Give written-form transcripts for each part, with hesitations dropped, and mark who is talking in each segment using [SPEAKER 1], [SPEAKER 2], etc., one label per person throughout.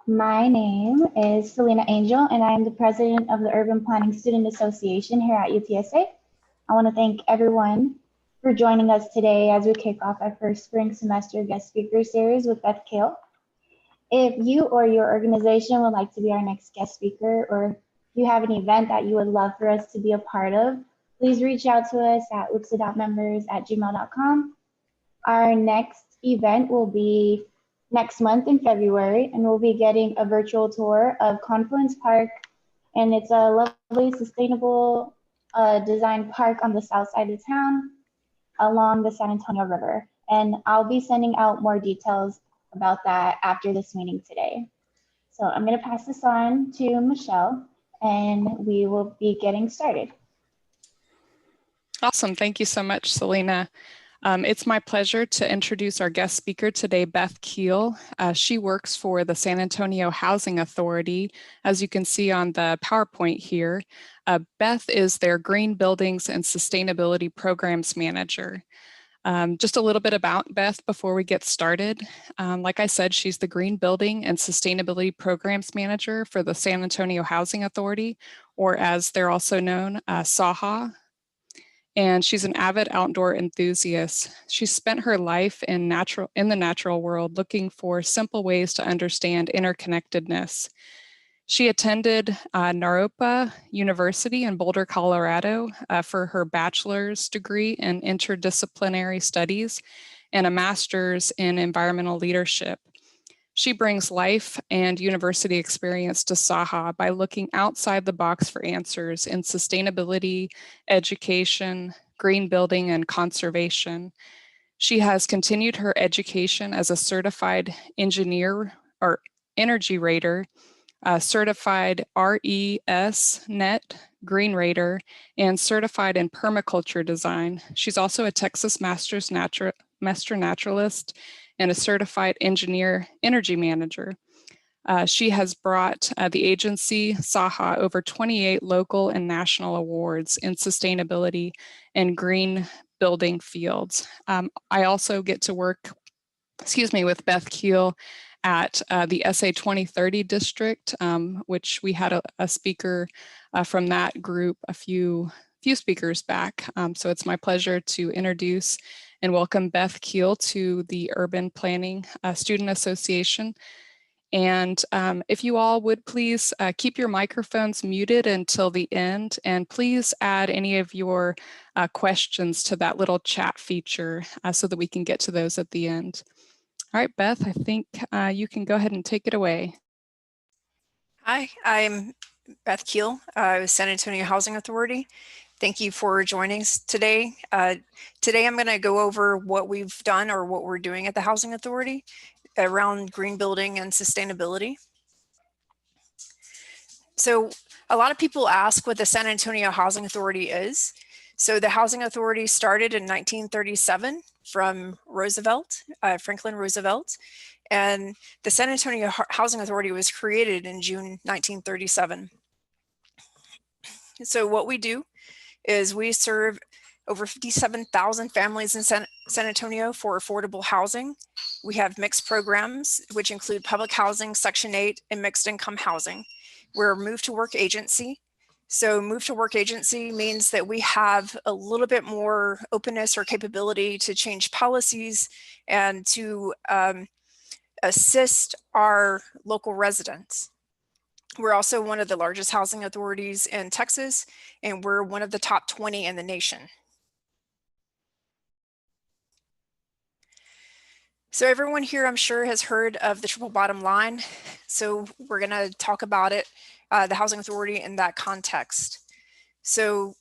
[SPEAKER 1] My name is Selena Angel, and I am the president of the Urban Planning Student Association here at UTSA. I want to thank everyone for joining us today as we kick off our first spring semester guest speaker series with Beth Keel. If you or your organization would like to be our next guest speaker, or if you have an event that you would love for us to be a part of, please reach out to us at upsa.members@gmail.com. Our next event will be next month in February, and we'll be getting a virtual tour of Confluence Park, and it's a lovely, sustainable design park on the south side of town along the San Antonio River. And I'll be sending out more details about that after this meeting today. So I'm going to pass this on to Michelle, and we will be getting started.
[SPEAKER 2] Awesome. Thank you so much, Selena. It's my pleasure to introduce our guest speaker today, Beth Keel. She works for the San Antonio Housing Authority, as you can see on the PowerPoint here. Beth is their Green Buildings and Sustainability Programs Manager. Just a little bit about Beth before we get started. Like I said, she's the Green Building and Sustainability Programs Manager for the San Antonio Housing Authority, or as they're also known, SAHA. And she's an avid outdoor enthusiast. She spent her life in the natural world looking for simple ways to understand interconnectedness. She attended Naropa University in Boulder, Colorado for her bachelor's degree in interdisciplinary studies and a master's in environmental leadership. She brings life and university experience to SAHA by looking outside the box for answers in sustainability, education, green building, and conservation. She has continued her education as a certified engineer or energy rater, certified RESnet Green Rater, and certified in Permaculture Design. She's also a Texas Master Naturalist and a certified engineer energy manager. She has brought the agency, SAHA, over 28 local and national awards in sustainability and green building fields. I also get to work, with Beth Keel at the SA 2030 district, which we had a speaker from that group a few speakers back. So it's my pleasure to introduce and welcome Beth Keel to the Urban Planning Student Association. And if you all would please keep your microphones muted until the end, and please add any of your questions to that little chat feature so that we can get to those at the end. All right, Beth, I think you can go ahead and take it away.
[SPEAKER 3] Hi, I'm Beth Keel, San Antonio Housing Authority. Thank you for joining us today. Today I'm going to go over what we've done or what we're doing at the Housing Authority around green building and sustainability. So a lot of people ask what the San Antonio Housing Authority is. So the Housing Authority started in 1937 from Franklin Roosevelt, and the San Antonio Housing Authority was created in June 1937. So what we do is we serve over 57,000 families in San Antonio for affordable housing. We have mixed programs, which include public housing, Section 8, and mixed income housing. We're a move to work agency. So move to work agency means that we have a little bit more openness or capability to change policies and to assist our local residents. We're also one of the largest housing authorities in Texas, and we're one of the top 20 in the nation. So everyone here, I'm sure, has heard of the triple bottom line. So we're going to talk about it, the Housing Authority, in that context. So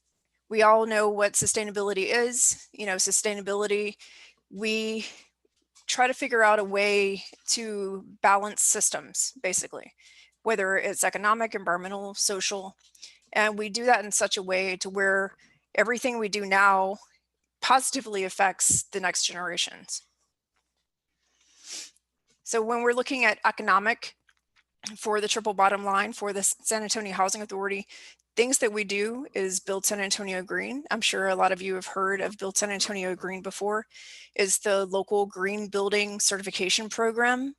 [SPEAKER 3] we all know what sustainability is. Sustainability, we try to figure out a way to balance systems, basically, whether it's economic, environmental, social. And we do that in such a way to where everything we do now positively affects the next generations. So when we're looking at economic for the triple bottom line for the San Antonio Housing Authority, things that we do is Build San Antonio Green. I'm sure a lot of you have heard of Build San Antonio Green before. Is the local green building certification program.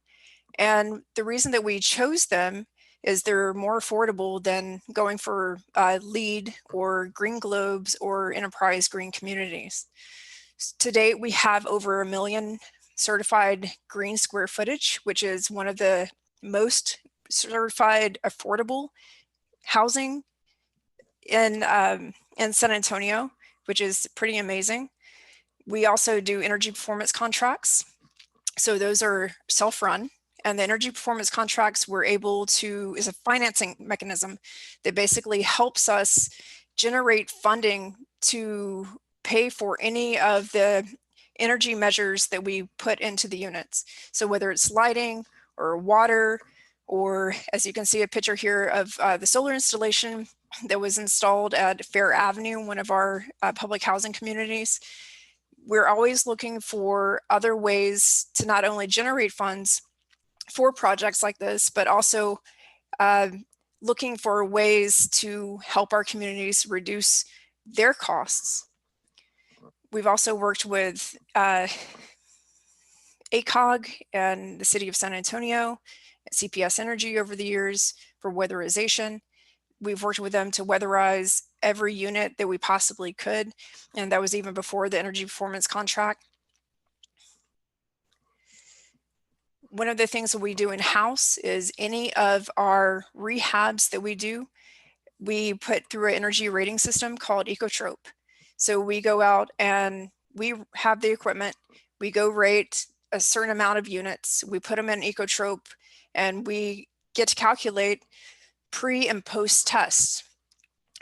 [SPEAKER 3] And the reason that we chose them is they're more affordable than going for LEED or Green Globes or Enterprise Green Communities. To date, we have over 1 million certified green square footage, which is one of the most certified affordable housing in San Antonio, which is pretty amazing. We also do energy performance contracts. So those are self-run, and the energy performance contracts we're able to, is a financing mechanism that basically helps us generate funding to pay for any of the energy measures that we put into the units. So whether it's lighting or water, or as you can see a picture here of the solar installation that was installed at Fair Avenue, one of our public housing communities. We're always looking for other ways to not only generate funds for projects like this, but also looking for ways to help our communities reduce their costs. We've also worked with ACOG and the City of San Antonio, CPS Energy over the years for weatherization. We've worked with them to weatherize every unit that we possibly could, and that was even before the energy performance contract. One of the things that we do in-house is any of our rehabs that we do, we put through an energy rating system called Ecotrope. So we go out and we have the equipment, we go rate a certain amount of units, we put them in Ecotrope, and we get to calculate pre and post tests.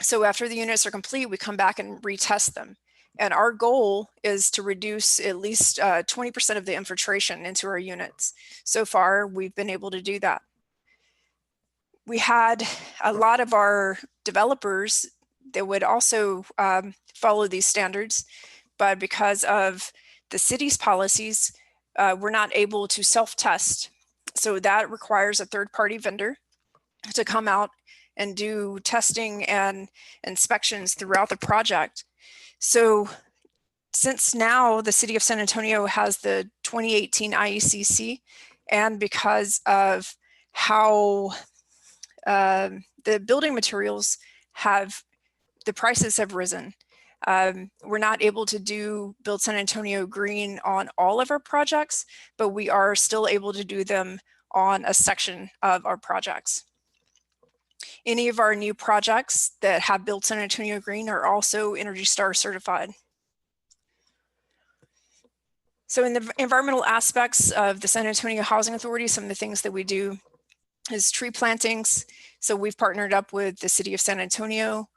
[SPEAKER 3] So after the units are complete, we come back and retest them. And our goal is to reduce at least 20% of the infiltration into our units. So far, we've been able to do that. We had a lot of our developers that would also follow these standards, but because of the city's policies, we're not able to self-test. So that requires a third-party vendor to come out and do testing and inspections throughout the project. So since now the City of San Antonio has the 2018 IECC, and because of how the building materials the prices have risen, we're not able to do Build San Antonio Green on all of our projects, but we are still able to do them on a section of our projects. Any of our new projects that have Build San Antonio Green are also Energy Star certified. So in the environmental aspects of the San Antonio Housing Authority, some of the things that we do is tree plantings. So we've partnered up with the City of San Antonio.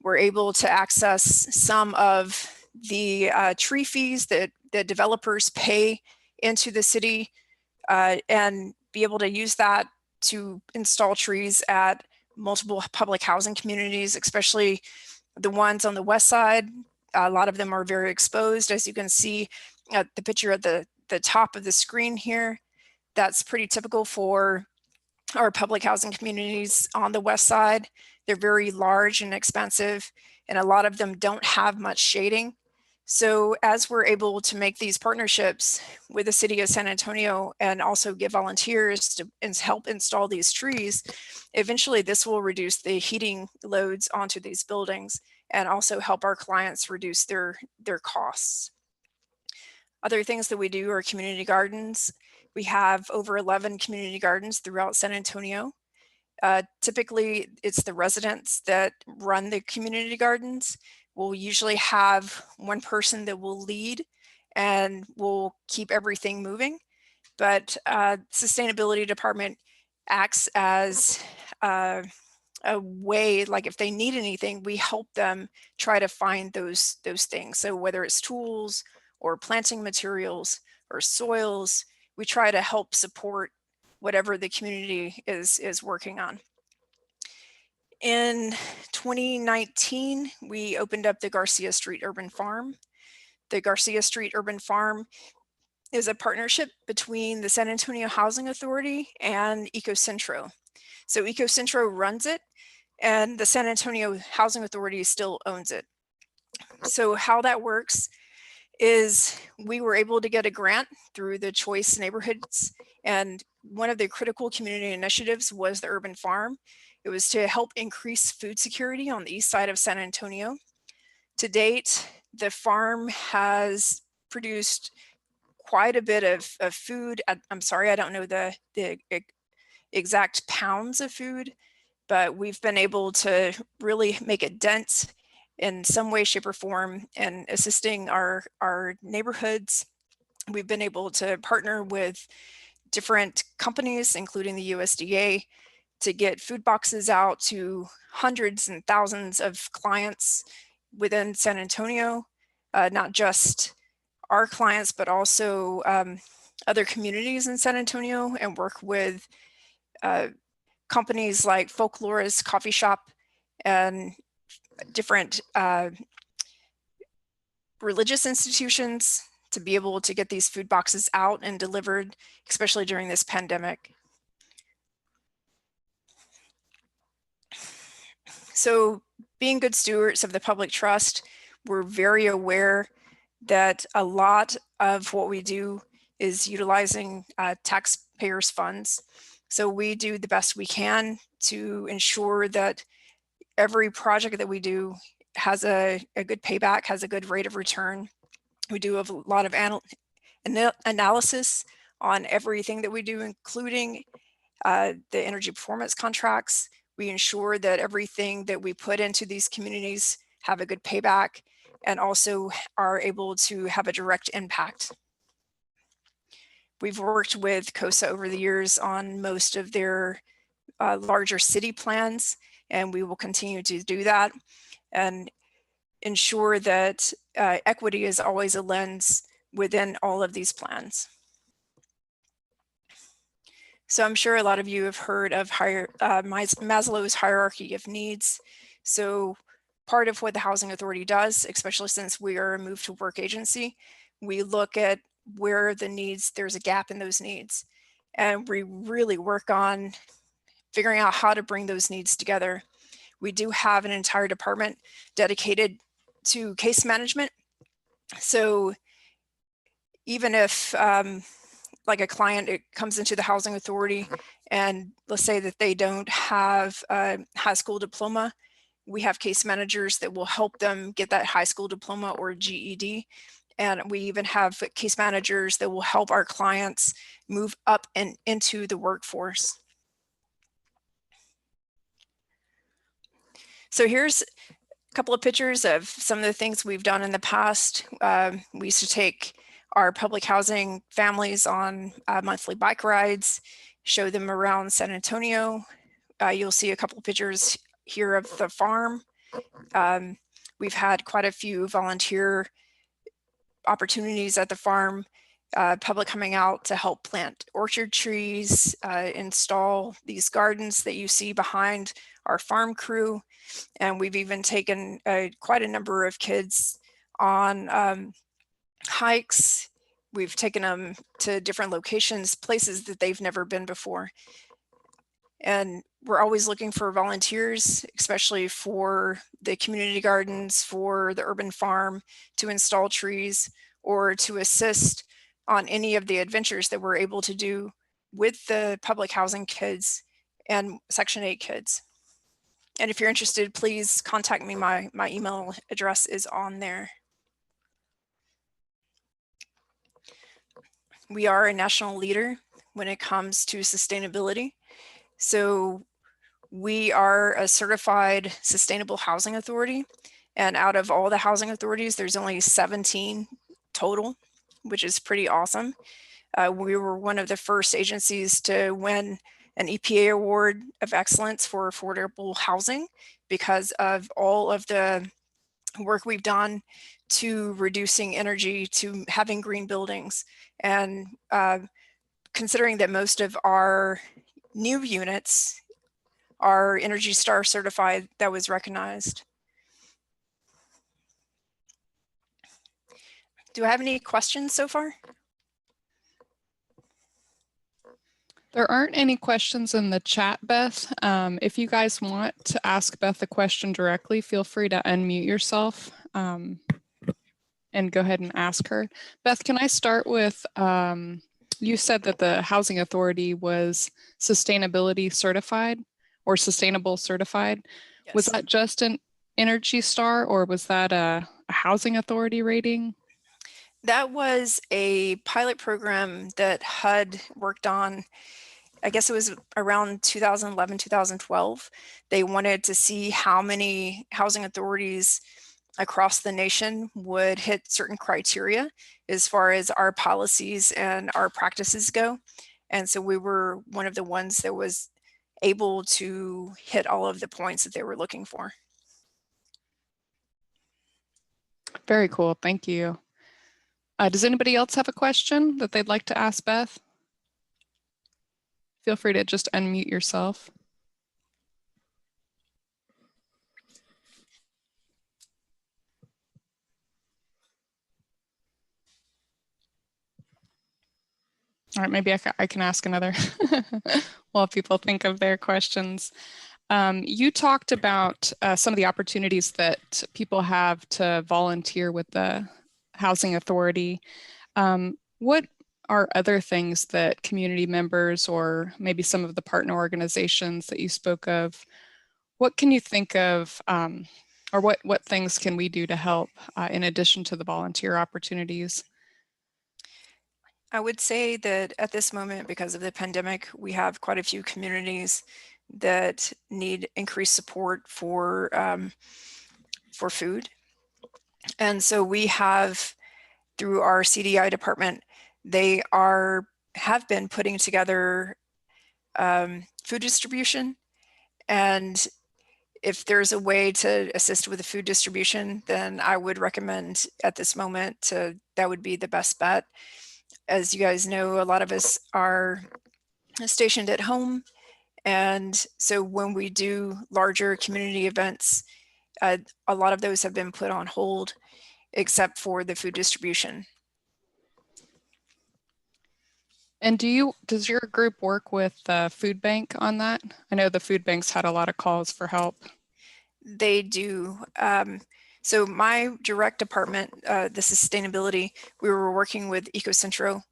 [SPEAKER 3] We're able to access some of the tree fees that developers pay into the city and be able to use that to install trees at multiple public housing communities, especially the ones on the west side. A lot of them are very exposed, as you can see at the picture at the top of the screen here. That's pretty typical for our public housing communities on the west side. They're very large and expensive, and a lot of them don't have much shading. So as we're able to make these partnerships with the City of San Antonio and also get volunteers to help install these trees, eventually this will reduce the heating loads onto these buildings and also help our clients reduce their costs. Other things that we do are community gardens. We have over 11 community gardens throughout San Antonio. Typically, it's the residents that run the community gardens. We'll usually have one person that will lead and will keep everything moving. But sustainability department acts as a way, like if they need anything, we help them try to find those things. So whether it's tools or planting materials or soils, we try to help support whatever the community is working on. In 2019, we opened up the Garcia Street Urban Farm. The Garcia Street Urban Farm is a partnership between the San Antonio Housing Authority and EcoCentro. So EcoCentro runs it, and the San Antonio Housing Authority still owns it. So how that works is we were able to get a grant through the Choice Neighborhoods, and one of the critical community initiatives was the urban farm. It was to help increase food security on the east side of San Antonio. To date, the farm has produced quite a bit of food. I'm sorry, I don't know the exact pounds of food, but we've been able to really make a dent in some way, shape, or form in assisting our neighborhoods. We've been able to partner with different companies, including the USDA, to get food boxes out to hundreds and thousands of clients within San Antonio, not just our clients, but also other communities in San Antonio, and work with companies like Folklorist Coffee Shop and different religious institutions to be able to get these food boxes out and delivered, especially during this pandemic. So being good stewards of the public trust, we're very aware that a lot of what we do is utilizing taxpayers' funds. So we do the best we can to ensure that every project that we do has a good payback, has a good rate of return. We do a lot of analysis on everything that we do, including the energy performance contracts. We ensure that everything that we put into these communities have a good payback and also are able to have a direct impact. We've worked with COSA over the years on most of their larger city plans, and we will continue to do that and ensure that equity is always a lens within all of these plans. So I'm sure a lot of you have heard of Maslow's hierarchy of needs. So part of what the Housing Authority does, especially since we are a move to work agency, we look at where the needs, there's a gap in those needs. And we really work on figuring out how to bring those needs together. We do have an entire department dedicated to case management. So even if like a client, it comes into the Housing Authority and let's say that they don't have a high school diploma, we have case managers that will help them get that high school diploma or GED. And we even have case managers that will help our clients move up and into the workforce. So here's a couple of pictures of some of the things we've done in the past. We used to take our public housing families on monthly bike rides, show them around San Antonio. You'll see a couple of pictures here of the farm. We've had quite a few volunteer opportunities at the farm, public coming out to help plant orchard trees, install these gardens that you see behind our farm crew. And we've even taken quite a number of kids on hikes. We've taken them to different locations, places that they've never been before. And we're always looking for volunteers, especially for the community gardens, for the urban farm, to install trees or to assist on any of the adventures that we're able to do with the public housing kids and Section 8 kids. And if you're interested, please contact me. My email address is on there. We are a national leader when it comes to sustainability. So we are a certified sustainable housing authority. And out of all the housing authorities, there's only 17 total, which is pretty awesome. We were one of the first agencies to win an EPA Award of Excellence for affordable housing because of all of the work we've done to reducing energy, to having green buildings, and considering that most of our new units are Energy Star certified, that was recognized. Do I have any questions so far?
[SPEAKER 2] There aren't any questions in the chat, Beth. If you guys want to ask Beth a question directly, feel free to unmute yourself. and go ahead and ask her. Beth, can I start with, you said that the Housing Authority was sustainability certified or sustainable certified.
[SPEAKER 3] Yes.
[SPEAKER 2] Was that just an Energy Star, or was that a Housing Authority rating?
[SPEAKER 3] That was a pilot program that HUD worked on. I guess it was around 2011, 2012. They wanted to see how many housing authorities across the nation would hit certain criteria as far as our policies and our practices go. And so we were one of the ones that was able to hit all of the points that they were looking for.
[SPEAKER 2] Very cool, thank you. Does anybody else have a question that they'd like to ask Beth? Feel free to just unmute yourself. All right, maybe I can ask another while people think of their questions. You talked about some of the opportunities that people have to volunteer with the Housing Authority. What are other things that community members or maybe some of the partner organizations that you spoke of, what can you think of, or what things can we do to help in addition to the volunteer opportunities?
[SPEAKER 3] I would say that at this moment, because of the pandemic, we have quite a few communities that need increased support for food. And so we have, through our CDI department, they have been putting together food distribution. And if there's a way to assist with the food distribution, then I would recommend at this moment that would be the best bet. As you guys know, a lot of us are stationed at home. And so when we do larger community events, a lot of those have been put on hold, except for the food distribution.
[SPEAKER 2] And does your group work with the food bank on that? I know the food banks had a lot of calls for help.
[SPEAKER 3] They do. So my direct department, the sustainability, we were working with EcoCentro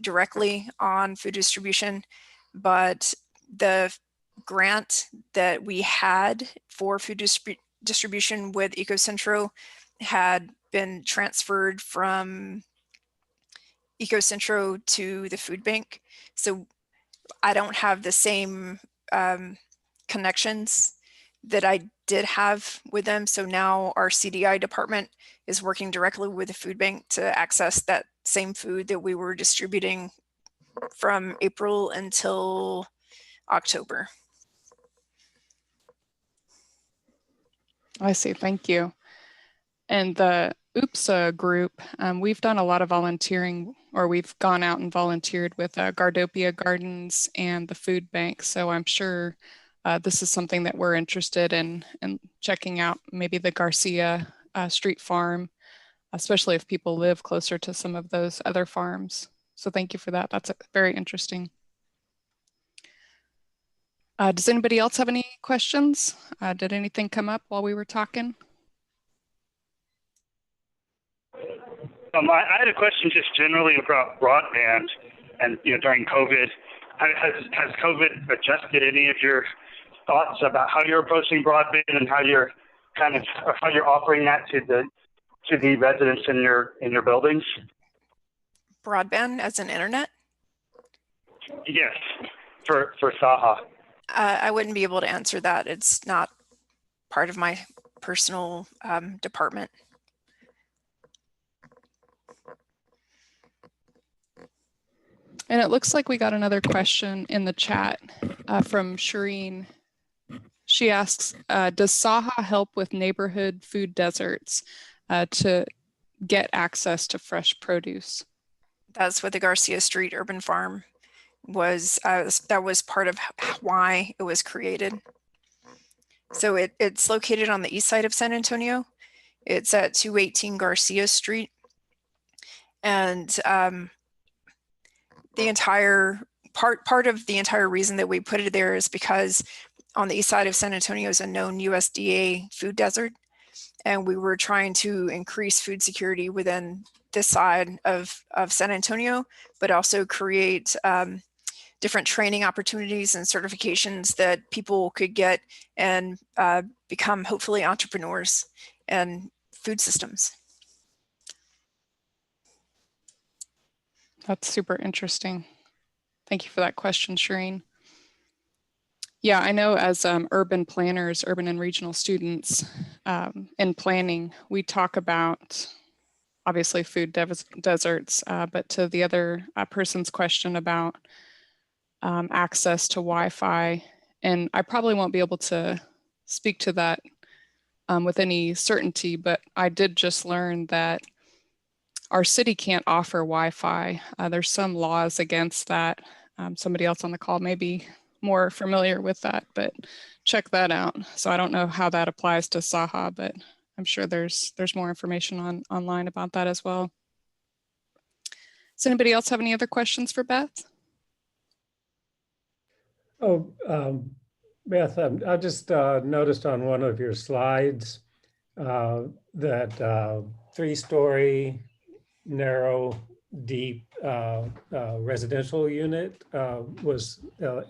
[SPEAKER 3] directly on food distribution, but the grant that we had for food distribution with EcoCentro had been transferred from EcoCentro to the food bank. So I don't have the same connections that I did have with them. So now our CDI department is working directly with the food bank to access that same food that we were distributing from April until October.
[SPEAKER 2] I see, thank you. And the OOPSA group, we've done a lot of volunteering, or we've gone out and volunteered with Gardopia Gardens and the food bank. So I'm sure this is something that we're interested in checking out, maybe the Garcia Street Farm, especially if people live closer to some of those other farms. So thank you for that. That's very interesting. Does anybody else have any questions? Did anything come up while we were talking?
[SPEAKER 4] I had a question just generally about broadband, and during COVID, has COVID adjusted any of your thoughts about how you're approaching broadband and how you're offering that to the residents in your buildings?
[SPEAKER 3] Broadband as an internet?
[SPEAKER 4] Yes, for SAHA.
[SPEAKER 3] I wouldn't be able to answer that. It's not part of my personal department.
[SPEAKER 2] And it looks like we got another question in the chat from Shireen. She asks, does SAHA help with neighborhood food deserts to get access to fresh produce?
[SPEAKER 3] That's what the Garcia Street Urban Farm was. That was part of why it was created. So it's located on the east side of San Antonio. It's at 218 Garcia Street. And the entire part of the entire reason that we put it there is because on the east side of San Antonio is a known USDA food desert. and we were trying to increase food security within this side of San Antonio, but also create different training opportunities and certifications that people could get and become hopefully entrepreneurs and food systems.
[SPEAKER 2] That's super interesting. Thank you for that question, Shireen. Yeah, I know as urban planners, urban and regional students in planning, we talk about obviously food deserts, but to the other person's question about access to Wi-Fi, and I probably won't be able to speak to that with any certainty, but I did just learn that our city can't offer Wi-Fi. There's some laws against that. Somebody else on the call may be more familiar with that, but check that out. So I don't know how that applies to SAHA, but I'm sure there's more information online about that as well. Does anybody else have any other questions for Beth?
[SPEAKER 5] Oh, Beth, I just noticed on one of your slides that 3-story, narrow, deep residential unit was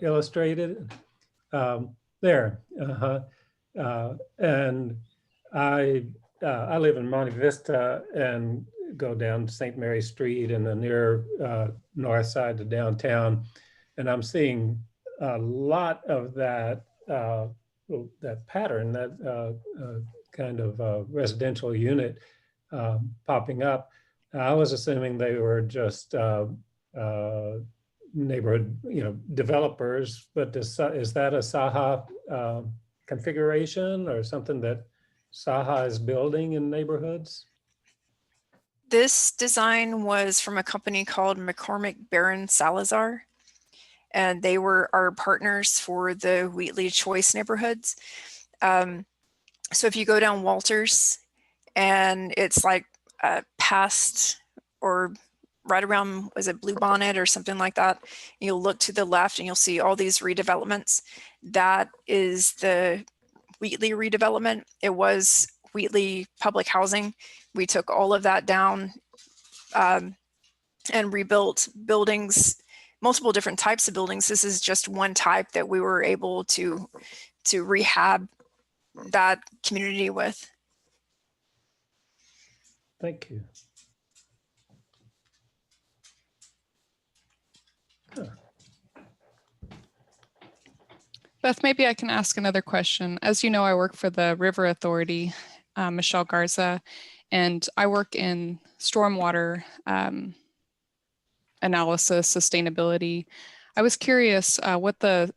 [SPEAKER 5] illustrated there. And I live in Monte Vista and go down St. Mary Street in the near north side of downtown, and I'm seeing a lot of that that pattern, that kind of residential unit popping up. I was assuming they were just neighborhood, developers, but is that a SAHA configuration or something that SAHA is building in neighborhoods?
[SPEAKER 3] This design was from a company called McCormick Barron Salazar, and they were our partners for the Wheatley Choice neighborhoods. So if you go down Walters, and it's like past or right around, was it Blue Bonnet or something like that? You'll look to the left and you'll see all these redevelopments. That is the Wheatley redevelopment. It was Wheatley public housing. We took all of that down and rebuilt buildings, multiple different types of buildings. This is just one type that we were able to rehab that community with.
[SPEAKER 5] Thank you. Huh.
[SPEAKER 2] Beth, maybe I can ask another question. As you know, I work for the River Authority, Michelle Garza, and I work in stormwater analysis, sustainability. I was curious what the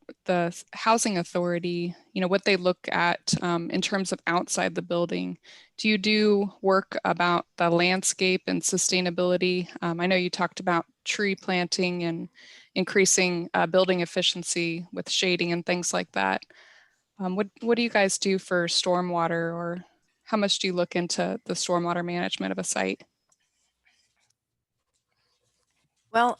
[SPEAKER 2] Housing Authority, what they look at in terms of outside the building. Do you do work about the landscape and sustainability? I know you talked about tree planting and increasing building efficiency with shading and things like that. What do you guys do for stormwater, or how much do you look into the stormwater management of a site?
[SPEAKER 3] Well,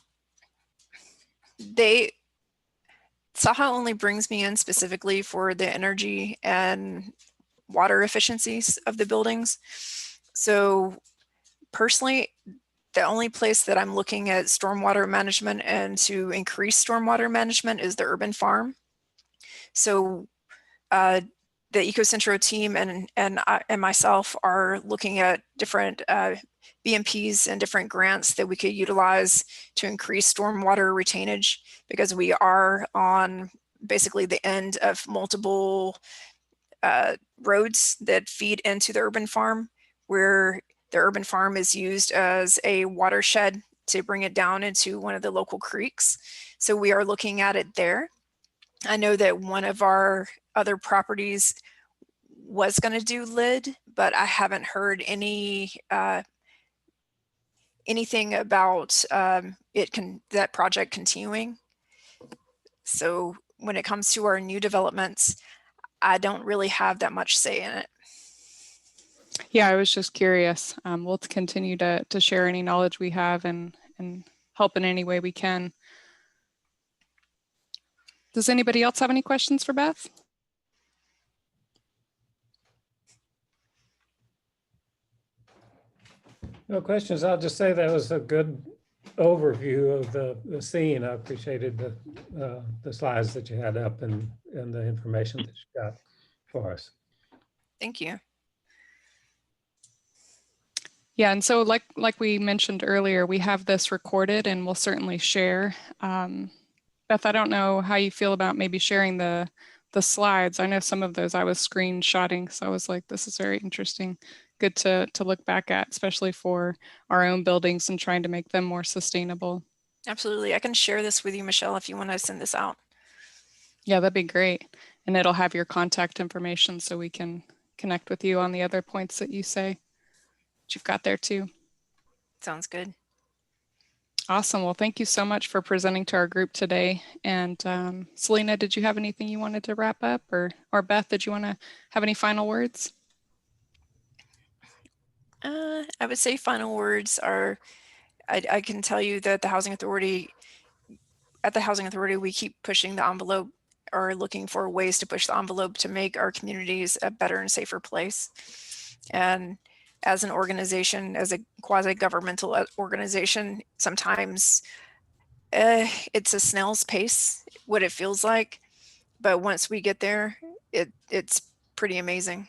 [SPEAKER 3] SAHA only brings me in specifically for the energy and water efficiencies of the buildings. So personally, the only place that I'm looking at stormwater management and to increase stormwater management is the urban farm. So the EcoCentro team and myself are looking at different BMPs and different grants that we could utilize to increase stormwater retainage, because we are on basically the end of multiple roads that feed into the urban farm, where the urban farm is used as a watershed to bring it down into one of the local creeks. So we are looking at it there. I know that one of our other properties was going to do lid, but I haven't heard anything about that project continuing. So when it comes to our new developments, I don't really have that much say in it.
[SPEAKER 2] Yeah, I was just curious. We'll continue to share any knowledge we have and help in any way we can. Does anybody else have any questions for Beth?
[SPEAKER 5] No questions. I'll just say that was a good overview of the scene. I appreciated the slides that you had up and the information that you got for us.
[SPEAKER 3] Thank you.
[SPEAKER 2] Yeah, and so like we mentioned earlier, we have this recorded and we'll certainly share. Beth, I don't know how you feel about maybe sharing the slides. I know some of those I was screenshotting, so I was like, this is very interesting. Good to look back at, especially for our own buildings and trying to make them more sustainable.
[SPEAKER 3] Absolutely. I can share this with you, Michelle, if you want to send this out.
[SPEAKER 2] Yeah, that'd be great. And it'll have your contact information so we can connect with you on the other points that you say that you've got there too.
[SPEAKER 3] Sounds good.
[SPEAKER 2] Awesome. Well, thank you so much for presenting to our group today. And Selena, did you have anything you wanted to wrap up, or Beth, did you want to have any final words?
[SPEAKER 3] I would say final words are, I can tell you that at the Housing Authority, we keep pushing the envelope or looking for ways to push the envelope to make our communities a better and safer place. And as an organization, as a quasi-governmental organization, sometimes it's a snail's pace, what it feels like. But once we get there, it's pretty amazing.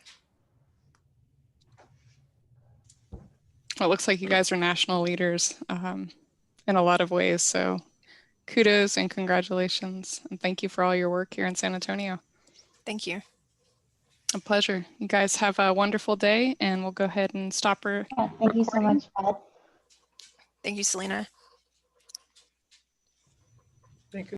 [SPEAKER 2] Well, it looks like you guys are national leaders in a lot of ways. So kudos and congratulations. And thank you for all your work here in San Antonio.
[SPEAKER 3] Thank you.
[SPEAKER 2] A pleasure. You guys have a wonderful day, and we'll go ahead and stop her.
[SPEAKER 1] Yeah, thank you so much, Beth.
[SPEAKER 3] Thank you, Selena.
[SPEAKER 5] Thank you.